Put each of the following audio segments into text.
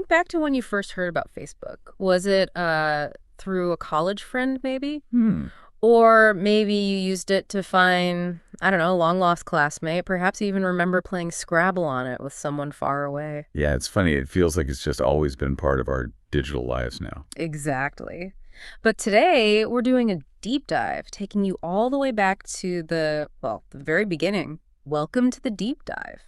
think back to when you first heard about Facebook. Was it through a college friend, maybe? Or maybe you used it to find, I don't know, a long-lost classmate. Perhaps you even remember playing Scrabble on it with someone far away. Yeah, it's funny. It feels like it's just always been part of our digital lives now. Exactly. But today, we're doing a deep dive, taking you all the way back to the very beginning. Welcome to the deep dive.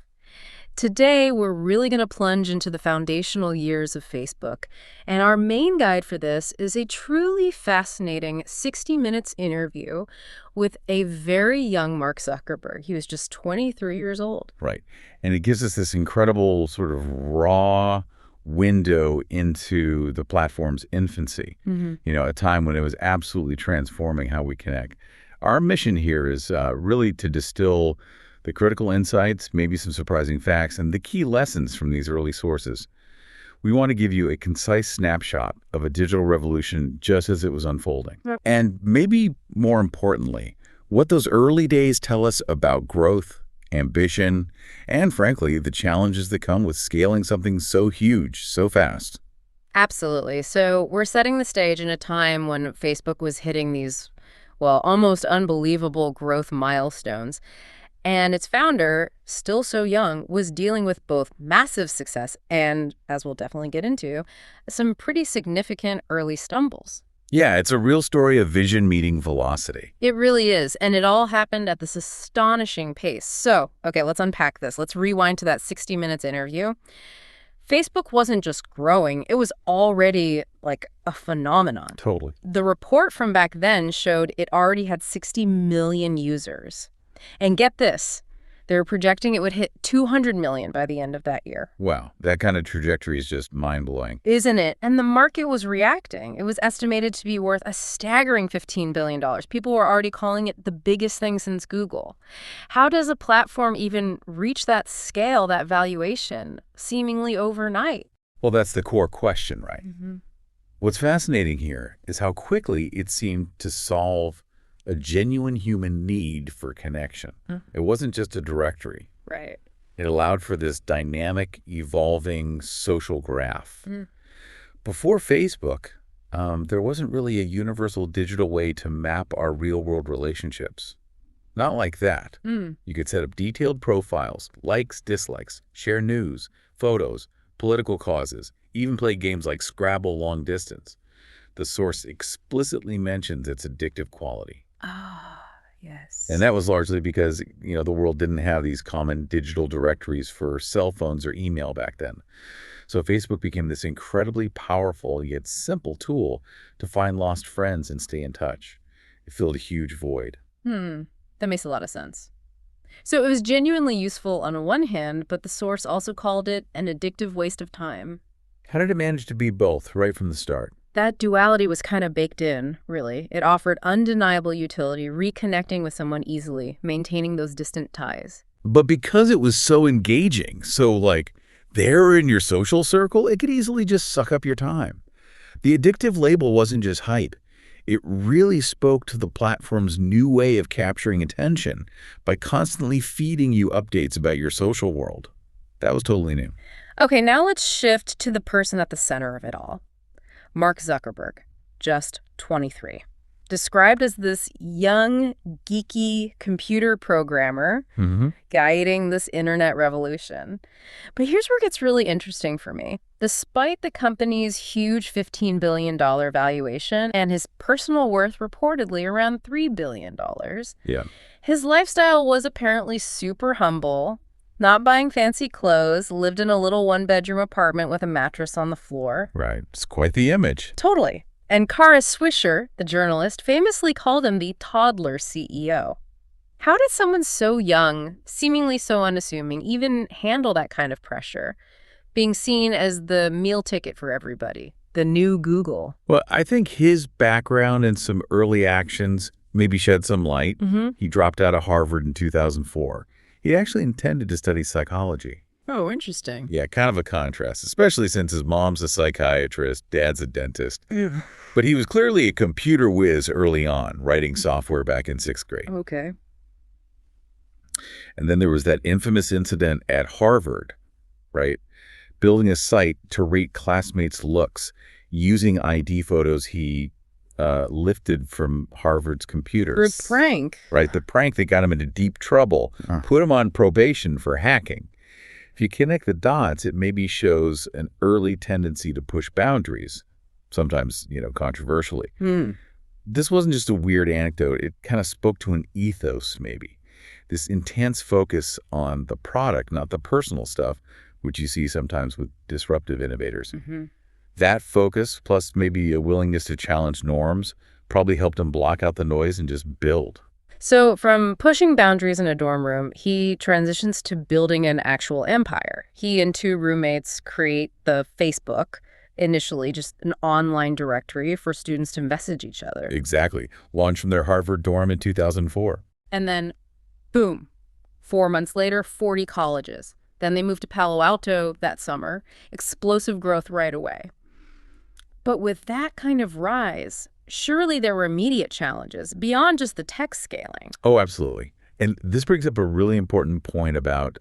Today, we're really going to plunge into the foundational years of Facebook. And our main guide for this is a truly fascinating 60 minutes interview with a very young Mark Zuckerberg. He was just 23 years old. Right. And it gives us this incredible sort of raw window into the platform's infancy, a time when it was absolutely transforming how we connect. Our mission here is really to distill the critical insights, maybe some surprising facts, and the key lessons from these early sources. We want to give you a concise snapshot of a digital revolution just as it was unfolding. And maybe more importantly, what those early days tell us about growth, ambition, and frankly, the challenges that come with scaling something so huge, so fast. Absolutely. So we're setting the stage in a time when Facebook was hitting these, almost unbelievable growth milestones. And its founder, still so young, was dealing with both massive success and, as we'll definitely get into, some pretty significant early stumbles. Yeah, it's a real story of vision meeting velocity. It really is. And it all happened at this astonishing pace. So, okay, let's unpack this. Let's rewind to that 60 minutes interview. Facebook wasn't just growing. It was already like a phenomenon. Totally. The report from back then showed it already had 60 million users. And get this, they were projecting it would hit 200 million by the end of that year. Wow, that kind of trajectory is just mind-blowing. Isn't it? And the market was reacting. It was estimated to be worth a staggering $15 billion. People were already calling it the biggest thing since Google. How does a platform even reach that scale, that valuation, seemingly overnight? Well, that's the core question, right? What's fascinating here is how quickly it seemed to solve a genuine human need for connection. It wasn't just a directory. Right. It allowed for this dynamic, evolving social graph. Before Facebook, there wasn't really a universal digital way to map our real-world relationships. Not like that. You could set up detailed profiles, likes, dislikes, share news, photos, political causes, even play games like Scrabble long distance. The source explicitly mentions its addictive quality. Yes. And that was largely because, the world didn't have these common digital directories for cell phones or email back then. So Facebook became this incredibly powerful yet simple tool to find lost friends and stay in touch. It filled a huge void. That makes a lot of sense. So it was genuinely useful on one hand, but the source also called it an addictive waste of time. How did it manage to be both right from the start? That duality was kind of baked in, really. It offered undeniable utility, reconnecting with someone easily, maintaining those distant ties. But because it was so engaging, there in your social circle, it could easily just suck up your time. The addictive label wasn't just hype. It really spoke to the platform's new way of capturing attention by constantly feeding you updates about your social world. That was totally new. Okay, now let's shift to the person at the center of it all. Mark Zuckerberg, just 23. Described as this young, geeky computer programmer guiding this internet revolution. But here's where it gets really interesting for me. Despite the company's huge $15 billion valuation and his personal worth reportedly around $3 billion, his lifestyle was apparently super humble. Not buying fancy clothes, lived in a little one-bedroom apartment with a mattress on the floor. Right. It's quite the image. Totally. And Kara Swisher, the journalist, famously called him the toddler CEO. How did someone so young, seemingly so unassuming, even handle that kind of pressure, being seen as the meal ticket for everybody, the new Google? Well, I think his background and some early actions maybe shed some light. He dropped out of Harvard in 2004. He actually intended to study psychology. Oh, interesting. Yeah, kind of a contrast, especially since his mom's a psychiatrist, dad's a dentist. But he was clearly a computer whiz early on, writing software back in 6th grade. Okay. And then there was that infamous incident at Harvard, right? building a site to rate classmates' looks using ID photos he lifted from Harvard's computers. For a prank. Right, the prank that got him into deep trouble, put him on probation for hacking. If you connect the dots, it maybe shows an early tendency to push boundaries, sometimes, controversially. This wasn't just a weird anecdote. It kind of spoke to an ethos, maybe. This intense focus on the product, not the personal stuff, which you see sometimes with disruptive innovators. That focus, plus maybe a willingness to challenge norms, probably helped him block out the noise and just build. So from pushing boundaries in a dorm room, he transitions to building an actual empire. He and two roommates create the Facebook, initially just an online directory for students to message each other. Exactly. Launched from their Harvard dorm in 2004. And then, boom, 4 months later, 40 colleges. Then they moved to Palo Alto that summer. Explosive growth right away. But with that kind of rise, surely there were immediate challenges beyond just the tech scaling. Oh, absolutely. And this brings up a really important point about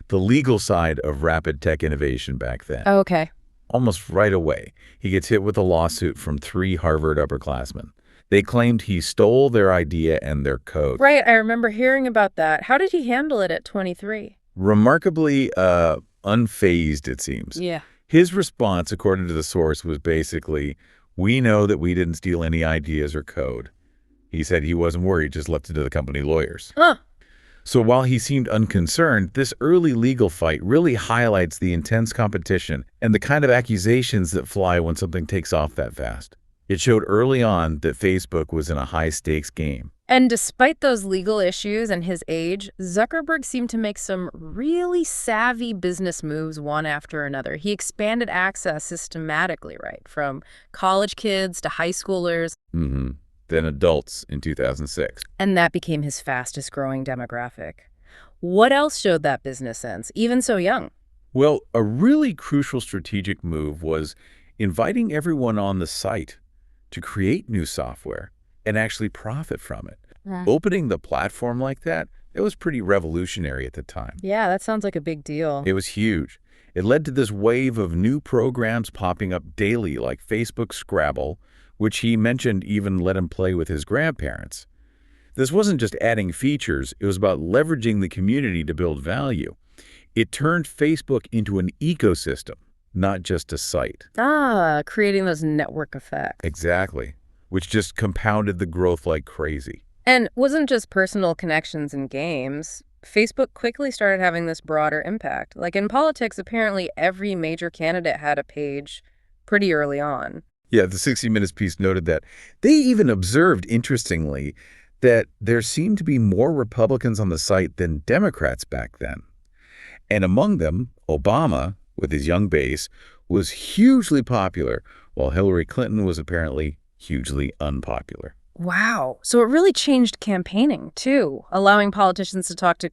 the legal side of rapid tech innovation back then. Oh, okay. Almost right away, he gets hit with a lawsuit from 3 Harvard upperclassmen. They claimed he stole their idea and their code. Right, I remember hearing about that. How did he handle it at 23? Remarkably unfazed, it seems. Yeah. His response, according to the source, was basically, "We know that we didn't steal any ideas or code." He said he wasn't worried, just left it to the company lawyers. Huh. So while he seemed unconcerned, this early legal fight really highlights the intense competition and the kind of accusations that fly when something takes off that fast. It showed early on that Facebook was in a high-stakes game. And despite those legal issues and his age, Zuckerberg seemed to make some really savvy business moves one after another. He expanded access systematically, right? From college kids to high schoolers. Then adults in 2006. And that became his fastest growing demographic. What else showed that business sense, even so young? Well, a really crucial strategic move was inviting everyone on the site to create new software and actually profit from it. Opening the platform like that, it was pretty revolutionary at the time. Yeah, that sounds like a big deal. It was huge. It led to this wave of new programs popping up daily, like Facebook Scrabble, which he mentioned even let him play with his grandparents. This wasn't just adding features, it was about leveraging the community to build value. It turned Facebook into an ecosystem, not just a site. Creating those network effects. Exactly, which just compounded the growth like crazy. And wasn't just personal connections and games. Facebook quickly started having this broader impact. Like in politics, apparently every major candidate had a page pretty early on. Yeah, the 60 Minutes piece noted that they even observed, interestingly, that there seemed to be more Republicans on the site than Democrats back then. And among them, Obama, with his young base, was hugely popular, while Hillary Clinton was apparently hugely unpopular. Wow. So it really changed campaigning, too, allowing politicians to talk to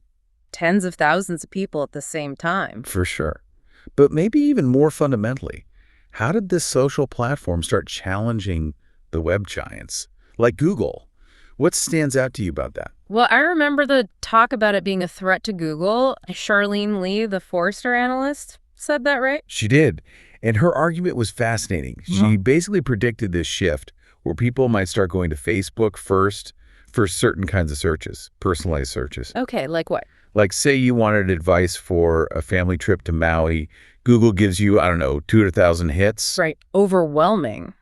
tens of thousands of people at the same time. For sure. But maybe even more fundamentally, how did this social platform start challenging the web giants, like Google? What stands out to you about that? Well, I remember the talk about it being a threat to Google. Charlene Lee, the Forrester analyst, said that, right? She did. And her argument was fascinating. She basically predicted this shift where people might start going to Facebook first for certain kinds of searches, personalized searches. Okay, like what? Like, say you wanted advice for a family trip to Maui. Google gives you, 200,000 hits. Right, overwhelming.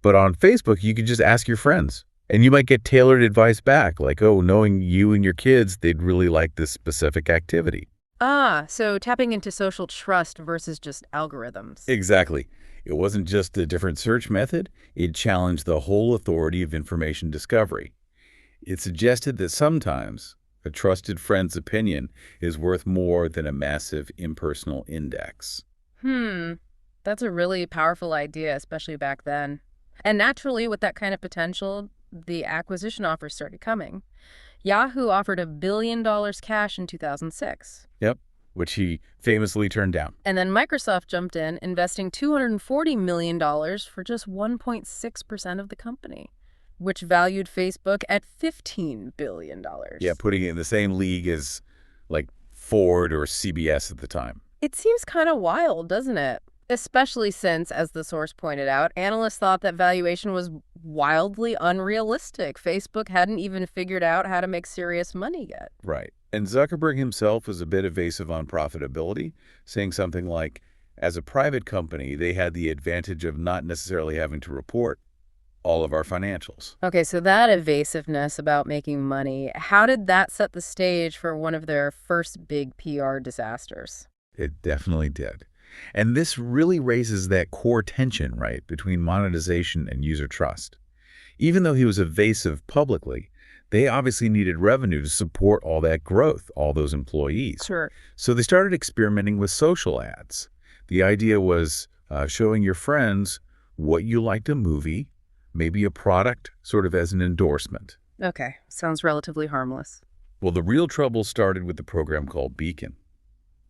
But on Facebook, you could just ask your friends. And you might get tailored advice back, like, oh, knowing you and your kids, they'd really like this specific activity. So tapping into social trust versus just algorithms. Exactly. It wasn't just a different search method. It challenged the whole authority of information discovery. It suggested that sometimes a trusted friend's opinion is worth more than a massive impersonal index. That's a really powerful idea, especially back then. And naturally, with that kind of potential, the acquisition offers started coming. Yahoo offered $1 billion cash in 2006. Yep, which he famously turned down. And then Microsoft jumped in, investing $240 million for just 1.6% of the company, which valued Facebook at $15 billion. Yeah, putting it in the same league as like Ford or CBS at the time. It seems kind of wild, doesn't it? Especially since, as the source pointed out, analysts thought that valuation was wildly unrealistic. Facebook hadn't even figured out how to make serious money yet. Right. And Zuckerberg himself was a bit evasive on profitability, saying something like, as a private company, they had the advantage of not necessarily having to report all of our financials. Okay, so that evasiveness about making money, how did that set the stage for one of their first big PR disasters? It definitely did. And this really raises that core tension, right, between monetization and user trust. Even though he was evasive publicly, they obviously needed revenue to support all that growth, all those employees. Sure. So they started experimenting with social ads. The idea was showing your friends what you liked a movie, maybe a product, sort of as an endorsement. Okay, sounds relatively harmless. Well, the real trouble started with the program called Beacon.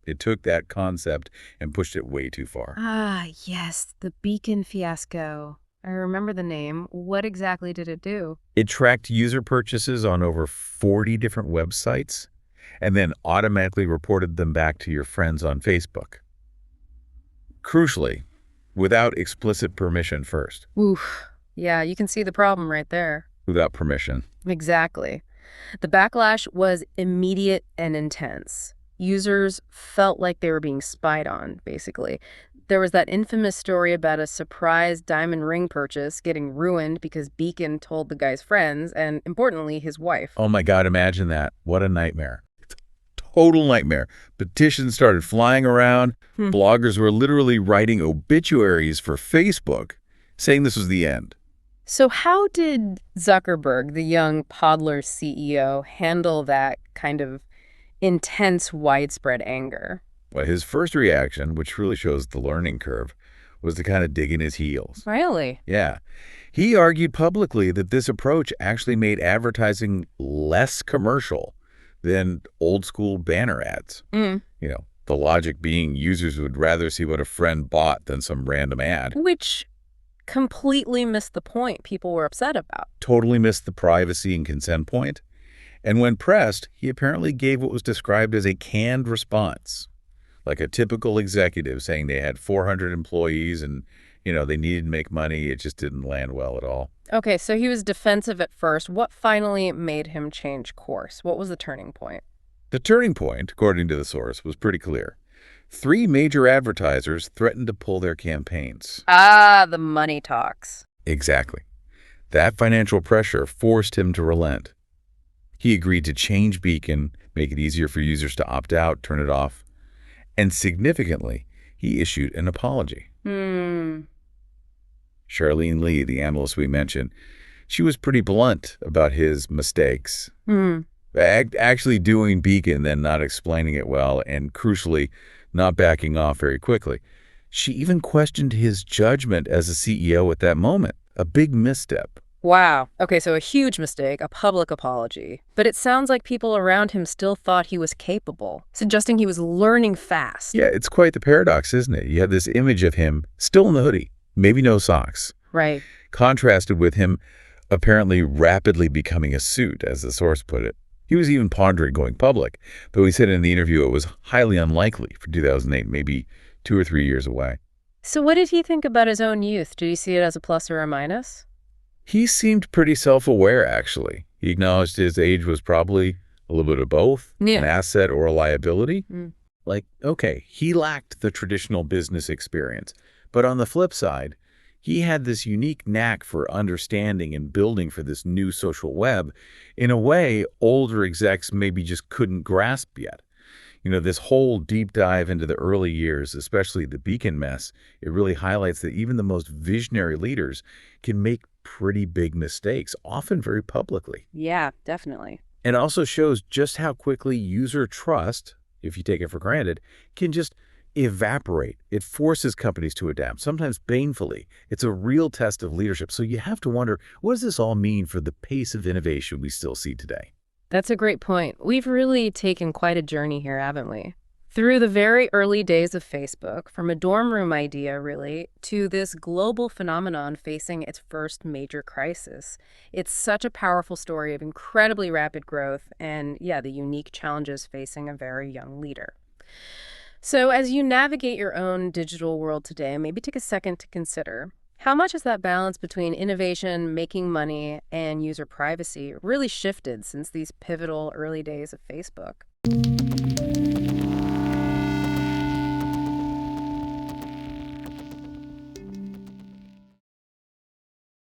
It took that concept and pushed it way too far. Ah, yes, the Beacon fiasco. I remember the name. What exactly did it do? It tracked user purchases on over 40 different websites and then automatically reported them back to your friends on Facebook. Crucially, without explicit permission first. Oof. Yeah, you can see the problem right there. Without permission. Exactly. The backlash was immediate and intense. Users felt like they were being spied on, basically. There was that infamous story about a surprise diamond ring purchase getting ruined because Beacon told the guy's friends and, importantly, his wife. Oh my God, imagine that. What a nightmare. It's a total nightmare. Petitions started flying around. Bloggers were literally writing obituaries for Facebook, saying this was the end. So how did Zuckerberg, the young Podler CEO, handle that kind of intense, widespread anger? Well, his first reaction, which really shows the learning curve, was to kind of dig in his heels. Really? Yeah. He argued publicly that this approach actually made advertising less commercial than old school banner ads. The logic being users would rather see what a friend bought than some random ad. Which completely missed the point people were upset about. Totally missed the privacy and consent point. And when pressed, he apparently gave what was described as a canned response, like a typical executive saying they had 400 employees and, they needed to make money. It just didn't land well at all. Okay, so he was defensive at first. What finally made him change course? What was the turning point? The turning point, according to the source, was pretty clear. 3 major advertisers threatened to pull their campaigns. Ah, the money talks. Exactly. That financial pressure forced him to relent. He agreed to change Beacon, make it easier for users to opt out, turn it off. And significantly, he issued an apology. Charlene Lee, the analyst we mentioned, she was pretty blunt about his mistakes. Actually doing Beacon, then not explaining it well, and crucially, not backing off very quickly. She even questioned his judgment as a CEO at that moment, a big misstep. Wow. Okay, so a huge mistake, a public apology. But it sounds like people around him still thought he was capable, suggesting he was learning fast. Yeah, it's quite the paradox, isn't it? You have this image of him still in the hoodie, maybe no socks. Right. Contrasted with him apparently rapidly becoming a suit, as the source put it. He was even pondering going public, though he said in the interview it was highly unlikely for 2008, maybe 2 or 3 years away. So what did he think about his own youth? Did he see it as a plus or a minus? He seemed pretty self-aware, actually. He acknowledged his age was probably a little bit of both, an asset or a liability. Okay, he lacked the traditional business experience. But on the flip side, he had this unique knack for understanding and building for this new social web in a way older execs maybe just couldn't grasp yet. This whole deep dive into the early years, especially the Beacon mess, it really highlights that even the most visionary leaders can make pretty big mistakes, often very publicly. Yeah, definitely. It also shows just how quickly user trust, if you take it for granted, can just evaporate. It forces companies to adapt, sometimes painfully. It's a real test of leadership. So you have to wonder, what does this all mean for the pace of innovation we still see today? That's a great point. We've really taken quite a journey here, haven't we? Through the very early days of Facebook, from a dorm room idea, really, to this global phenomenon facing its first major crisis. It's such a powerful story of incredibly rapid growth and, the unique challenges facing a very young leader. So as you navigate your own digital world today, maybe take a second to consider how much has that balance between innovation, making money, and user privacy really shifted since these pivotal early days of Facebook?